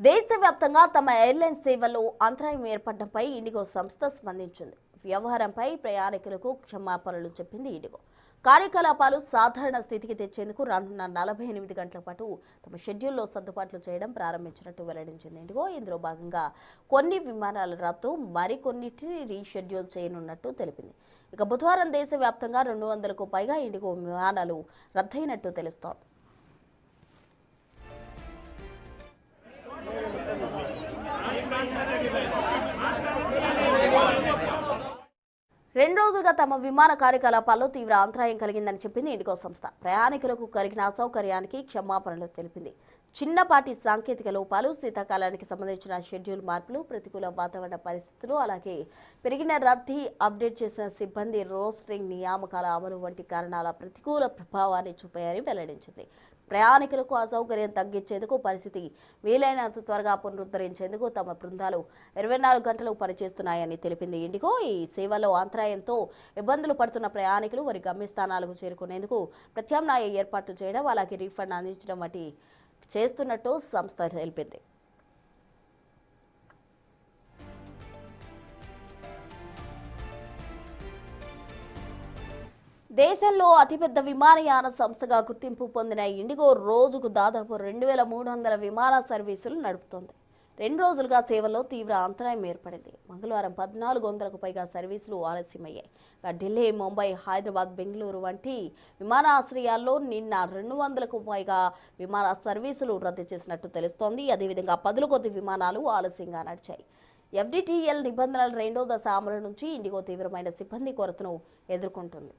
దేశవ్యాప్తంగా తమ ఎయిర్లైన్స్ సేవల్లో అంతరాయం ఏర్పడడంపై ఇండిగో సంస్థ స్పందించింది. వ్యవహారంపై ప్రయాణికులకు క్షమాపణలు చెప్పింది ఇండిగో. కార్యకలాపాలు సాధారణ స్థితికి తెచ్చేందుకు రానున్న 48 గంటల పాటు తమ షెడ్యూల్లో సర్దుబాట్లు చేయడం ప్రారంభించినట్టు వెల్లడించింది ఇండిగో. ఇందులో భాగంగా కొన్ని విమానాల రద్దు, మరికొన్నిటిని రీషెడ్యూల్ చేయనున్నట్టు తెలిపింది. ఇక బుధవారం దేశవ్యాప్తంగా 200కు పైగా ఇండిగో విమానాలు రద్దయినట్టు తెలుస్తోంది. రెండు రోజులుగా తమ విమాన కార్యకలాపాల్లో తీవ్ర అంతరాయం కలిగిందని చెప్పింది ఇండిగో సంస్థ. ప్రయాణికులకు కలిగిన అసౌకర్యానికి క్షమాపణలు తెలిపింది. చిన్నపాటి సాంకేతిక లోపాలు, శీతాకాలానికి సంబంధించిన షెడ్యూల్ మార్పులు, ప్రతికూల వాతావరణ పరిస్థితులు, అలాగే పెరిగిన రద్దీ, అప్డేట్ చేసిన సిబ్బంది రోస్టింగ్ నియామకాల అమలు వంటి కారణాల ప్రతికూల ప్రభావాన్ని చూపాయని వెల్లడించింది. ప్రయాణికులకు అసౌకర్యం తగ్గించేందుకు, పరిస్థితి వీలైనంత త్వరగా పునరుద్ధరించేందుకు తమ బృందాలు 24 గంటలు పనిచేస్తున్నాయని తెలిపింది ఇండిగో. ఈ సేవలో అంతరాయంతో ఇబ్బందులు పడుతున్న ప్రయాణికులు వారి గమ్యస్థానాలకు చేరుకునేందుకు ప్రత్యామ్నాయ ఏర్పాట్లు చేయడం, అలాగే రీఫండ్ అందించడం వంటి చేస్తున్నట్టు సంస్థ తెలిపింది. దేశంలో అతిపెద్ద విమానయాన సంస్థగా గుర్తింపు పొందిన ఇండిగో రోజుకు దాదాపు 2300 విమాన సర్వీసులు నడుపుతోంది. 2 రోజులుగా సేవల్లో తీవ్ర అంతరాయం ఏర్పడింది. మంగళవారం 1400కు పైగా సర్వీసులు ఆలస్యమయ్యాయి. ఢిల్లీ, ముంబై, హైదరాబాద్, బెంగళూరు వంటి విమానాశ్రయాల్లో నిన్న 200కు పైగా విమాన సర్వీసులు రద్దు చేసినట్టు తెలుస్తోంది. అదేవిధంగా 10 కొద్ది విమానాలు ఆలస్యంగా నడిచాయి. FDTL నిబంధనల 2వ దశ అమలు నుంచి ఇండిగో తీవ్రమైన సిబ్బంది కొరతను ఎదుర్కొంటుంది.